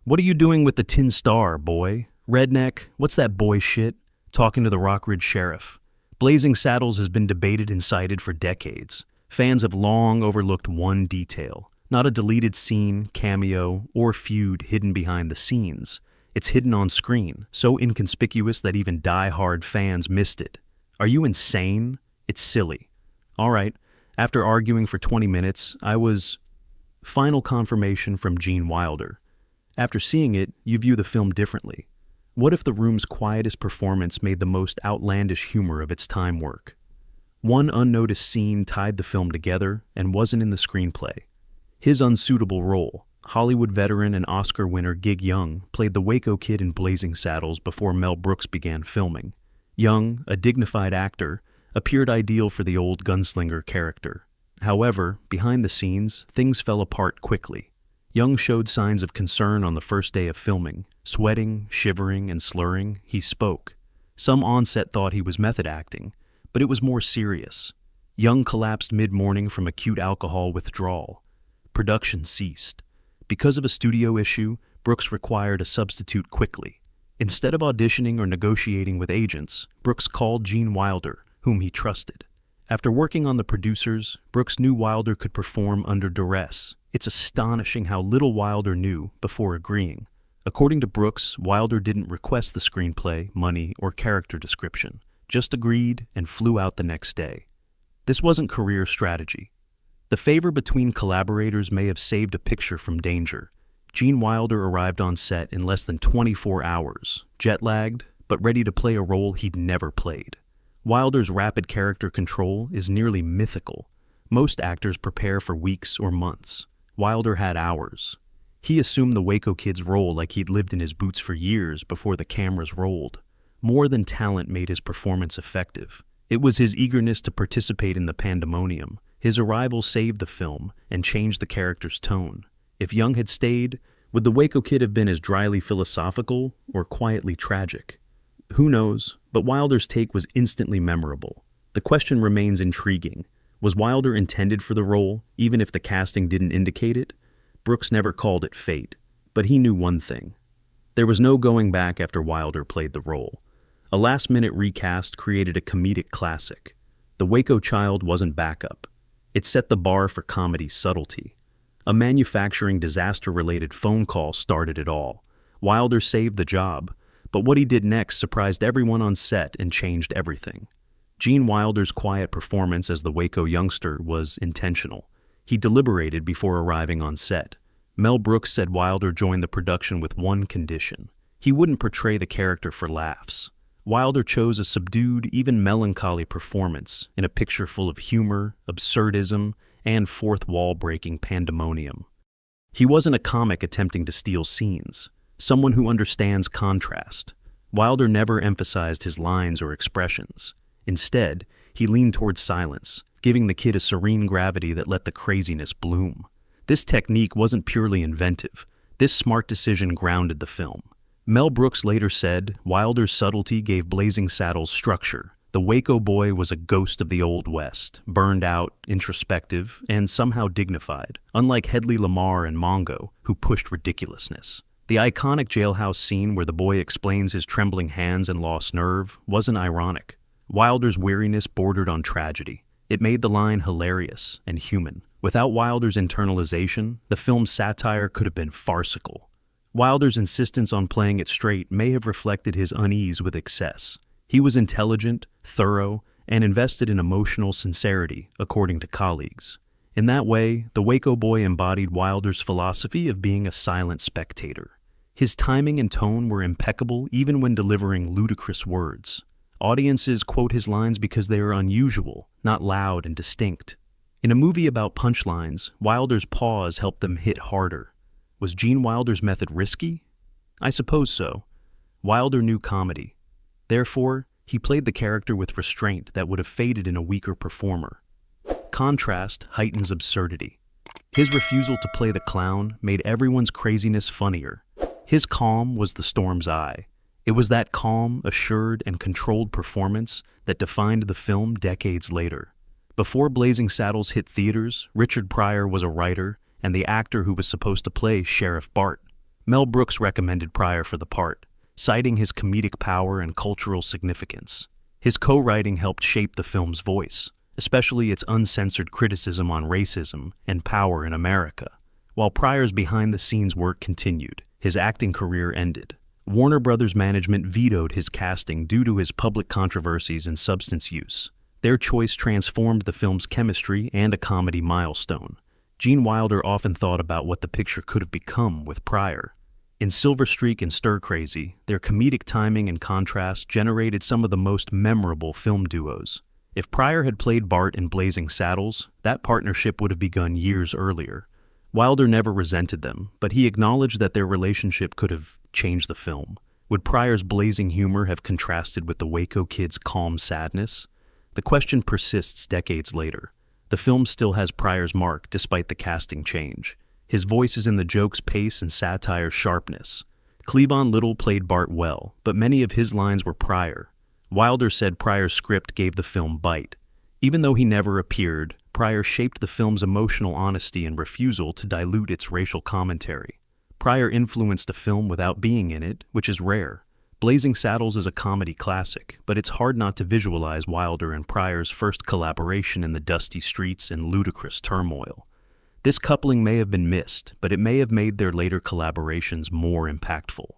What are you doing with the tin star, boy? Redneck, what's that boy shit? Talking to the Rockridge sheriff. Blazing Saddles has been debated and cited for decades. Fans have long overlooked one detail. Not a deleted scene, cameo, or feud hidden behind the scenes. It's hidden on screen, so inconspicuous that even die-hard fans missed it. Are you insane? It's silly. All right, after arguing for 20 minutes, I was... Final confirmation from Gene Wilder. After seeing it, you view the film differently. What if the room's quietest performance made the most outlandish humor of its time work? One unnoticed scene tied the film together and wasn't in the screenplay. His unsuitable role, Hollywood veteran and Oscar winner Gig Young, played the Waco Kid in Blazing Saddles before Mel Brooks began filming. Young, a dignified actor, appeared ideal for the old gunslinger character. However, behind the scenes, things fell apart quickly. Young showed signs of concern on the first day of filming. Sweating, shivering, and slurring, he spoke. Some on-set thought he was method acting, but it was more serious. Young collapsed mid-morning from acute alcohol withdrawal. Production ceased. Because of a studio issue, Brooks required a substitute quickly. Instead of auditioning or negotiating with agents, Brooks called Gene Wilder, whom he trusted. After working on the producers, Brooks knew Wilder could perform under duress. It's astonishing how little Wilder knew before agreeing. According to Brooks, Wilder didn't request the screenplay, money, or character description, just agreed and flew out the next day. This wasn't career strategy. The favor between collaborators may have saved a picture from danger. Gene Wilder arrived on set in less than 24 hours, jet-lagged, but ready to play a role he'd never played. Wilder's rapid character control is nearly mythical. Most actors prepare for weeks or months. Wilder had hours. He assumed the Waco Kid's role like he'd lived in his boots for years before the cameras rolled. More than talent made his performance effective. It was his eagerness to participate in the pandemonium. His arrival saved the film and changed the character's tone. If Young had stayed, would the Waco Kid have been as dryly philosophical or quietly tragic? Who knows, but Wilder's take was instantly memorable. The question remains intriguing. Was Wilder intended for the role, even if the casting didn't indicate it? Brooks never called it fate, but he knew one thing. There was no going back after Wilder played the role. A last-minute recast created a comedic classic. The Waco Child wasn't backup. It set the bar for comedy subtlety. A manufacturing disaster-related phone call started it all. Wilder saved the job, but what he did next surprised everyone on set and changed everything. Gene Wilder's quiet performance as the Waco youngster was intentional. He deliberated before arriving on set. Mel Brooks said Wilder joined the production with one condition. He wouldn't portray the character for laughs. Wilder chose a subdued, even melancholy performance in a picture full of humor, absurdism, and fourth-wall-breaking pandemonium. He wasn't a comic attempting to steal scenes, someone who understands contrast. Wilder never emphasized his lines or expressions. Instead, he leaned towards silence, giving the kid a serene gravity that let the craziness bloom. This technique wasn't purely inventive. This smart decision grounded the film. Mel Brooks later said Wilder's subtlety gave Blazing Saddles structure. The Waco boy was a ghost of the Old West, burned out, introspective, and somehow dignified, unlike Hedley Lamarr and Mongo, who pushed ridiculousness. The iconic jailhouse scene where the boy explains his trembling hands and lost nerve wasn't ironic. Wilder's weariness bordered on tragedy. It made the line hilarious and human. Without Wilder's internalization, the film's satire could have been farcical. Wilder's insistence on playing it straight may have reflected his unease with excess. He was intelligent, thorough, and invested in emotional sincerity, according to colleagues. In that way, the Waco boy embodied Wilder's philosophy of being a silent spectator. His timing and tone were impeccable even when delivering ludicrous words. Audiences quote his lines because they are unusual, not loud and distinct. In a movie about punchlines, Wilder's pause helped them hit harder. Was Gene Wilder's method risky? I suppose so. Wilder knew comedy. Therefore, he played the character with restraint that would have faded in a weaker performer. Contrast heightens absurdity. His refusal to play the clown made everyone's craziness funnier. His calm was the storm's eye. It was that calm, assured, and controlled performance that defined the film decades later. Before Blazing Saddles hit theaters, Richard Pryor was a writer and the actor who was supposed to play Sheriff Bart. Mel Brooks recommended Pryor for the part, citing his comedic power and cultural significance. His co-writing helped shape the film's voice, especially its uncensored criticism on racism and power in America. While Pryor's behind-the-scenes work continued, his acting career ended. Warner Brothers management vetoed his casting due to his public controversies and substance use. Their choice transformed the film's chemistry and a comedy milestone. Gene Wilder often thought about what the picture could have become with Pryor. In Silver Streak and Stir Crazy, their comedic timing and contrast generated some of the most memorable film duos. If Pryor had played Bart in Blazing Saddles, that partnership would have begun years earlier. Wilder never resented them, but he acknowledged that their relationship could have changed the film. Would Pryor's blazing humor have contrasted with the Waco Kid's calm sadness? The question persists decades later. The film still has Pryor's mark despite the casting change. His voice is in the joke's pace and satire's sharpness. Cleavon Little played Bart well, but many of his lines were Pryor. Wilder said Pryor's script gave the film bite. Even though he never appeared, Pryor shaped the film's emotional honesty and refusal to dilute its racial commentary. Pryor influenced a film without being in it, which is rare. Blazing Saddles is a comedy classic, but it's hard not to visualize Wilder and Pryor's first collaboration in the dusty streets and ludicrous turmoil. This coupling may have been missed, but it may have made their later collaborations more impactful.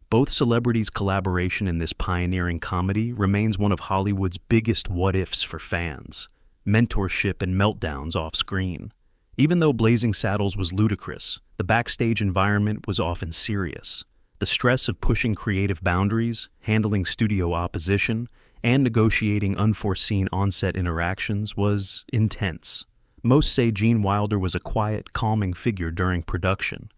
Both celebrities' collaboration in this pioneering comedy remains one of Hollywood's biggest what-ifs for fans. Mentorship and meltdowns off-screen. Even though Blazing Saddles was ludicrous, the backstage environment was often serious. The stress of pushing creative boundaries, handling studio opposition, and negotiating unforeseen on-set interactions was intense. Most say Gene Wilder was a quiet, calming figure during production.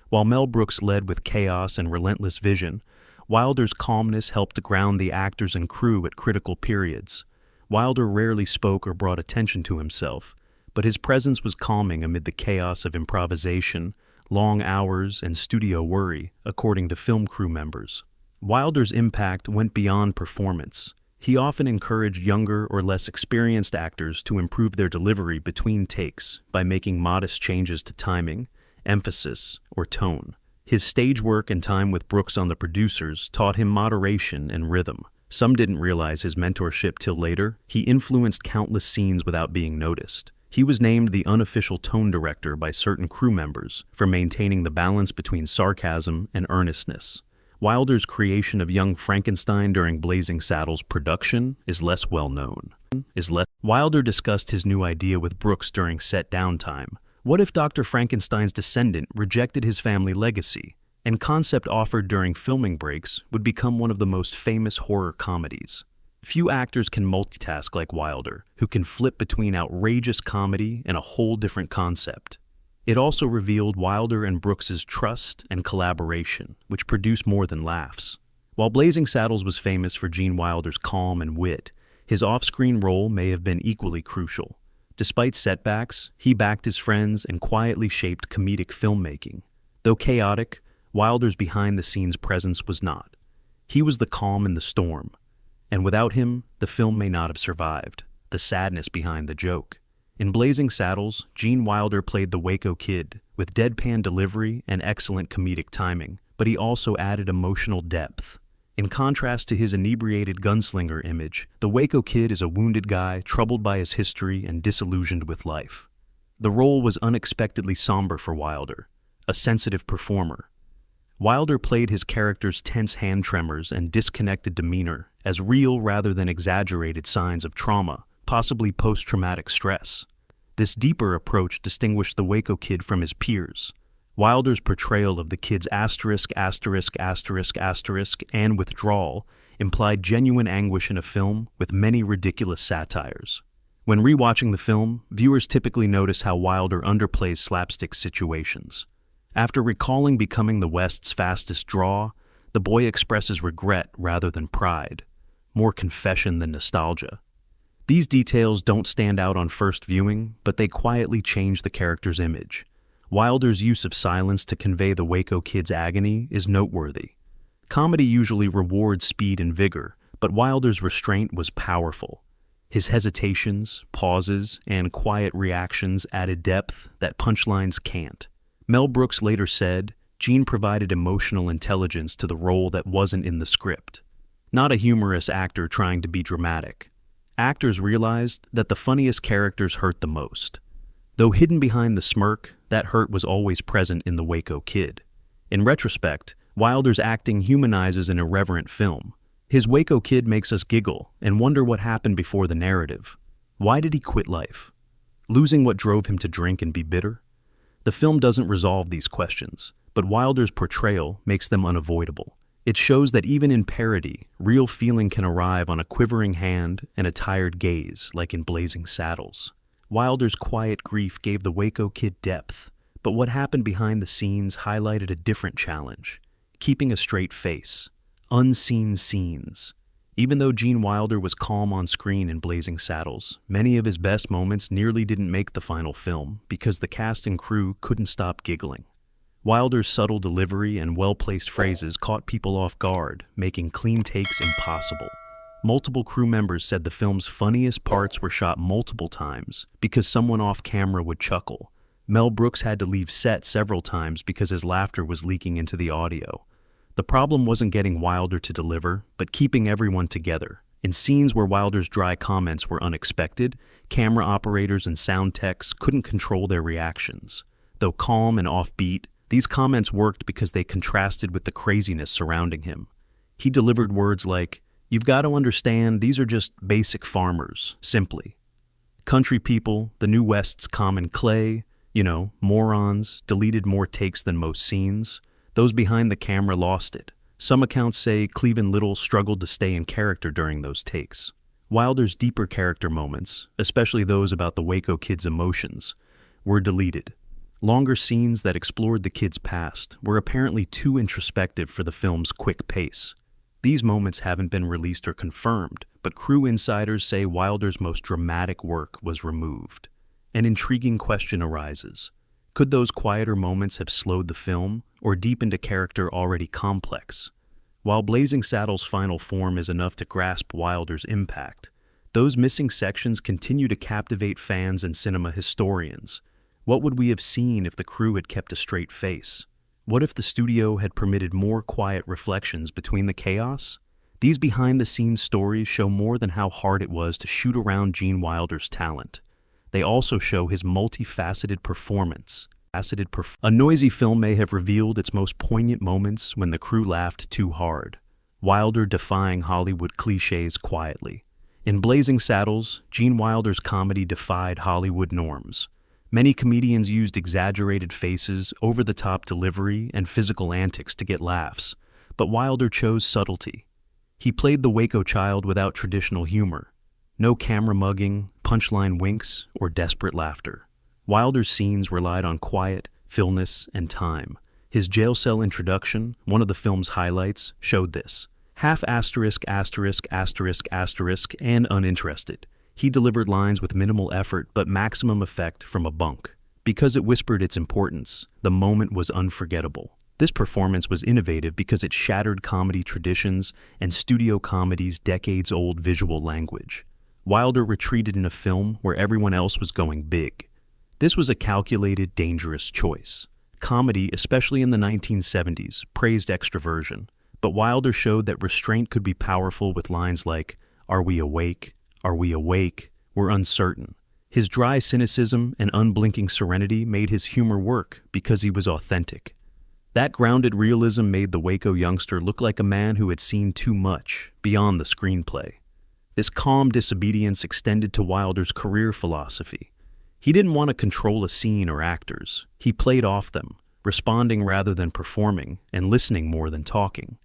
While Mel Brooks led with chaos and relentless vision, Wilder's calmness helped ground the actors and crew at critical periods. Wilder rarely spoke or brought attention to himself, but his presence was calming amid the chaos of improvisation, long hours, and studio worry, according to film crew members. Wilder's impact went beyond performance. He often encouraged younger or less experienced actors to improve their delivery between takes by making modest changes to timing, emphasis, or tone. His stage work and time with Brooks on The Producers taught him moderation and rhythm. Some didn't realize his mentorship till later. He influenced countless scenes without being noticed. He was named the unofficial tone director by certain crew members for maintaining the balance between sarcasm and earnestness. Wilder's creation of Young Frankenstein during Blazing Saddles' production is less well known. Wilder discussed his new idea with Brooks during set downtime. What if Dr. Frankenstein's descendant rejected his family legacy, and concept offered during filming breaks would become one of the most famous horror comedies? Few actors can multitask like Wilder, who can flip between outrageous comedy and a whole different concept. It also revealed Wilder and Brooks's trust and collaboration, which produced more than laughs. While Blazing Saddles was famous for Gene Wilder's calm and wit, his off-screen role may have been equally crucial. Despite setbacks, he backed his friends and quietly shaped comedic filmmaking. Though chaotic, Wilder's behind-the-scenes presence was not. He was the calm in the storm. And without him, the film may not have survived. The sadness behind the joke. In Blazing Saddles, Gene Wilder played the Waco Kid, with deadpan delivery and excellent comedic timing, but he also added emotional depth. In contrast to his inebriated gunslinger image, the Waco Kid is a wounded guy troubled by his history and disillusioned with life. The role was unexpectedly somber for Wilder, a sensitive performer. Wilder played his character's tense hand tremors and disconnected demeanor as real rather than exaggerated signs of trauma, possibly post-traumatic stress. This deeper approach distinguished the Waco Kid from his peers. Wilder's portrayal of the kid's asterisk, asterisk, asterisk, asterisk, and withdrawal implied genuine anguish in a film with many ridiculous satires. When rewatching the film, viewers typically notice how Wilder underplays slapstick situations. After recalling becoming the West's fastest draw, the boy expresses regret rather than pride, more confession than nostalgia. These details don't stand out on first viewing, but they quietly change the character's image. Wilder's use of silence to convey the Waco Kid's agony is noteworthy. Comedy usually rewards speed and vigor, but Wilder's restraint was powerful. His hesitations, pauses, and quiet reactions added depth that punchlines can't. Mel Brooks later said, Gene provided emotional intelligence to the role that wasn't in the script. Not a humorous actor trying to be dramatic. Actors realized that the funniest characters hurt the most. Though hidden behind the smirk, that hurt was always present in the Waco Kid. In retrospect, Wilder's acting humanizes an irreverent film. His Waco Kid makes us giggle and wonder what happened before the narrative. Why did he quit life? Losing what drove him to drink and be bitter? The film doesn't resolve these questions, but Wilder's portrayal makes them unavoidable. It shows that even in parody, real feeling can arrive on a quivering hand and a tired gaze, like in Blazing Saddles. Wilder's quiet grief gave the Waco Kid depth, but what happened behind the scenes highlighted a different challenge: keeping a straight face. Unseen scenes. Even though Gene Wilder was calm on screen in Blazing Saddles, many of his best moments nearly didn't make the final film because the cast and crew couldn't stop giggling. Wilder's subtle delivery and well-placed phrases caught people off guard, making clean takes impossible. Multiple crew members said the film's funniest parts were shot multiple times because someone off camera would chuckle. Mel Brooks had to leave set several times because his laughter was leaking into the audio. The problem wasn't getting Wilder to deliver, but keeping everyone together. In scenes where Wilder's dry comments were unexpected, camera operators and sound techs couldn't control their reactions. Though calm and offbeat, these comments worked because they contrasted with the craziness surrounding him. He delivered words like, "You've got to understand, these are just basic farmers, simply. Country people, the New West's common clay, morons, deleted more takes than most scenes. Those behind the camera lost it. Some accounts say Cleavon Little struggled to stay in character during those takes." Wilder's deeper character moments, especially those about the Waco Kid's emotions, were deleted. Longer scenes that explored the kid's past were apparently too introspective for the film's quick pace. These moments haven't been released or confirmed, but crew insiders say Wilder's most dramatic work was removed. An intriguing question arises. Could those quieter moments have slowed the film or deepened a character already complex? While Blazing Saddles' final form is enough to grasp Wilder's impact, those missing sections continue to captivate fans and cinema historians. What would we have seen if the crew had kept a straight face? What if the studio had permitted more quiet reflections between the chaos? These behind-the-scenes stories show more than how hard it was to shoot around Gene Wilder's talent. They also show his multifaceted performance. A noisy film may have revealed its most poignant moments when the crew laughed too hard. Wilder defying Hollywood cliches quietly. In Blazing Saddles, Gene Wilder's comedy defied Hollywood norms. Many comedians used exaggerated faces, over-the-top delivery, and physical antics to get laughs, but Wilder chose subtlety. He played the Waco child without traditional humor. No camera mugging, punchline winks, or desperate laughter. Wilder's scenes relied on quiet, stillness, and time. His jail cell introduction, one of the film's highlights, showed this. Half asterisk, asterisk, asterisk, asterisk, and uninterested. He delivered lines with minimal effort but maximum effect from a bunk. Because it whispered its importance, the moment was unforgettable. This performance was innovative because it shattered comedy traditions and studio comedy's decades-old visual language. Wilder retreated in a film where everyone else was going big. This was a calculated, dangerous choice. Comedy, especially in the 1970s, praised extroversion, but Wilder showed that restraint could be powerful with lines like, "Are we awake? Are we awake? We're uncertain." His dry cynicism and unblinking serenity made his humor work because he was authentic. That grounded realism made the Waco youngster look like a man who had seen too much, beyond the screenplay. This calm disobedience extended to Wilder's career philosophy. He didn't want to control a scene or actors. He played off them, responding rather than performing, and listening more than talking.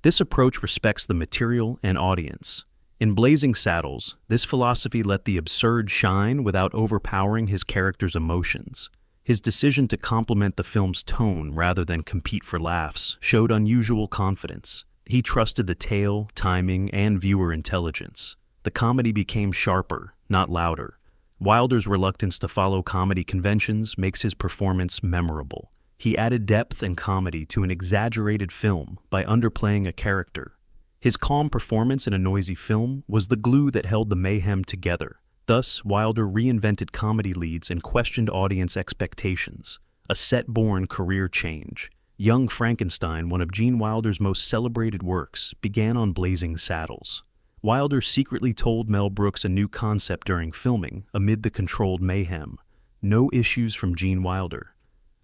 This approach respects the material and audience. In Blazing Saddles, this philosophy let the absurd shine without overpowering his character's emotions. His decision to complement the film's tone rather than compete for laughs showed unusual confidence. He trusted the tale, timing, and viewer intelligence. The comedy became sharper, not louder. Wilder's reluctance to follow comedy conventions makes his performance memorable. He added depth and comedy to an exaggerated film by underplaying a character. His calm performance in a noisy film was the glue that held the mayhem together. Thus, Wilder reinvented comedy leads and questioned audience expectations, a set-born career change. Young Frankenstein, one of Gene Wilder's most celebrated works, began on Blazing Saddles. Wilder secretly told Mel Brooks a new concept during filming, amid the controlled mayhem. No issues from Gene Wilder.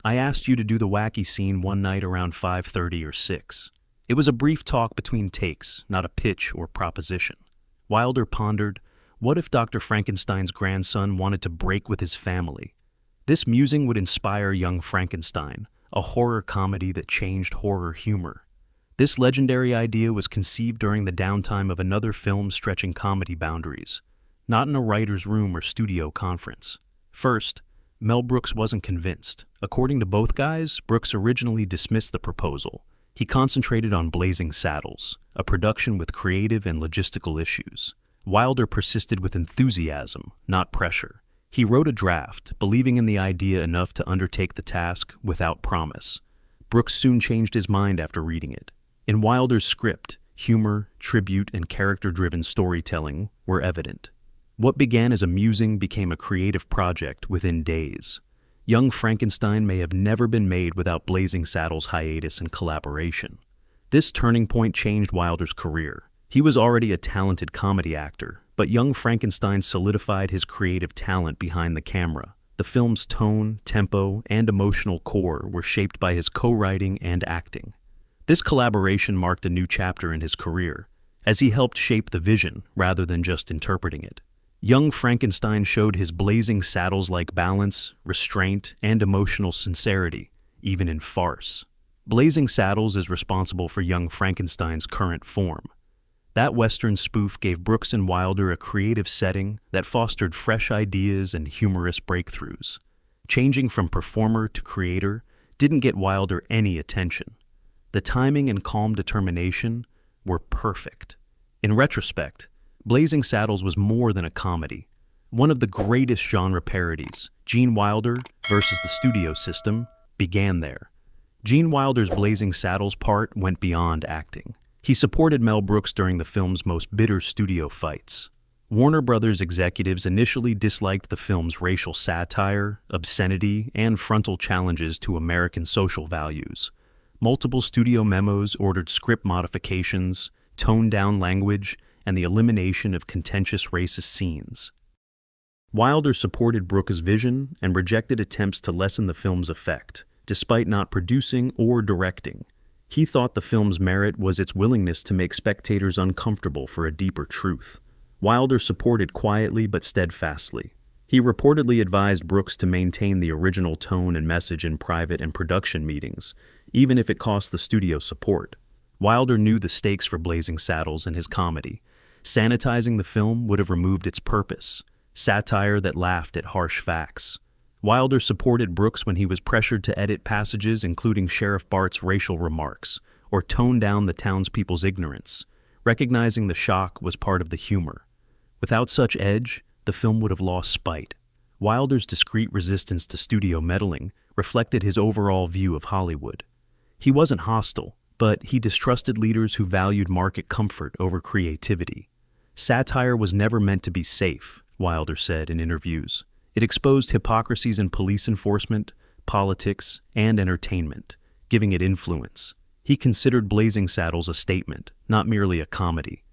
I asked you to do the wacky scene one night around 5:30 or 6. It was a brief talk between takes, not a pitch or proposition. Wilder pondered, what if Dr. Frankenstein's grandson wanted to break with his family? This musing would inspire Young Frankenstein, a horror comedy that changed horror humor. This legendary idea was conceived during the downtime of another film stretching comedy boundaries, not in a writer's room or studio conference. First, Mel Brooks wasn't convinced. According to both guys, Brooks originally dismissed the proposal. He concentrated on Blazing Saddles, a production with creative and logistical issues. Wilder persisted with enthusiasm, not pressure. He wrote a draft, believing in the idea enough to undertake the task without promise. Brooks soon changed his mind after reading it. In Wilder's script, humor, tribute, and character-driven storytelling were evident. What began as a musing became a creative project within days. Young Frankenstein may have never been made without Blazing Saddles' hiatus and collaboration. This turning point changed Wilder's career. He was already a talented comedy actor, but Young Frankenstein solidified his creative talent behind the camera. The film's tone, tempo, and emotional core were shaped by his co-writing and acting. This collaboration marked a new chapter in his career, as he helped shape the vision rather than just interpreting it. Young Frankenstein showed his Blazing Saddles-like balance, restraint, and emotional sincerity, even in farce. Blazing Saddles is responsible for Young Frankenstein's current form. That Western spoof gave Brooks and Wilder a creative setting that fostered fresh ideas and humorous breakthroughs. Changing from performer to creator didn't get Wilder any attention. The timing and calm determination were perfect. In retrospect, Blazing Saddles was more than a comedy. One of the greatest genre parodies, Gene Wilder versus the studio system, began there. Gene Wilder's Blazing Saddles part went beyond acting. He supported Mel Brooks during the film's most bitter studio fights. Warner Brothers executives initially disliked the film's racial satire, obscenity, and frontal challenges to American social values. Multiple studio memos ordered script modifications, toned-down language, and the elimination of contentious racist scenes. Wilder supported Brooks' vision and rejected attempts to lessen the film's effect, despite not producing or directing. He thought the film's merit was its willingness to make spectators uncomfortable for a deeper truth. Wilder supported quietly but steadfastly. He reportedly advised Brooks to maintain the original tone and message in private and production meetings, even if it cost the studio support. Wilder knew the stakes for Blazing Saddles and his comedy. Sanitizing the film would have removed its purpose, satire that laughed at harsh facts. Wilder supported Brooks when he was pressured to edit passages including Sheriff Bart's racial remarks, or tone down the townspeople's ignorance, recognizing the shock was part of the humor. Without such edge, the film would have lost spite. Wilder's discreet resistance to studio meddling reflected his overall view of Hollywood. He wasn't hostile, but he distrusted leaders who valued market comfort over creativity. Satire was never meant to be safe, Wilder said in interviews. It exposed hypocrisies in police enforcement, politics, and entertainment, giving it influence. He considered Blazing Saddles a statement, not merely a comedy.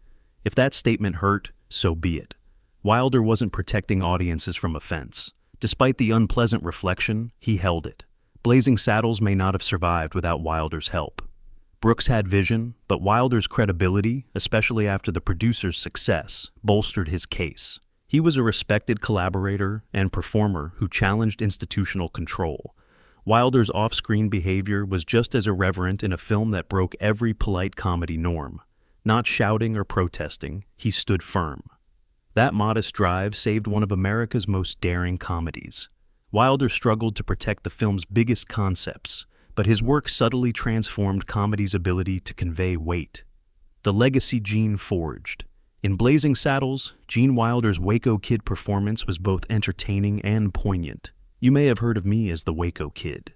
If that statement hurt, so be it. Wilder wasn't protecting audiences from offense. Despite the unpleasant reflection, he held it. Blazing Saddles may not have survived without Wilder's help. Brooks had vision, but Wilder's credibility, especially after the producer's success, bolstered his case. He was a respected collaborator and performer who challenged institutional control. Wilder's off-screen behavior was just as irreverent in a film that broke every polite comedy norm. Not shouting or protesting, he stood firm. That modest drive saved one of America's most daring comedies. Wilder struggled to protect the film's biggest concepts, but his work subtly transformed comedy's ability to convey weight. The legacy Gene forged. In Blazing Saddles, Gene Wilder's Waco Kid performance was both entertaining and poignant. You may have heard of me as the Waco Kid.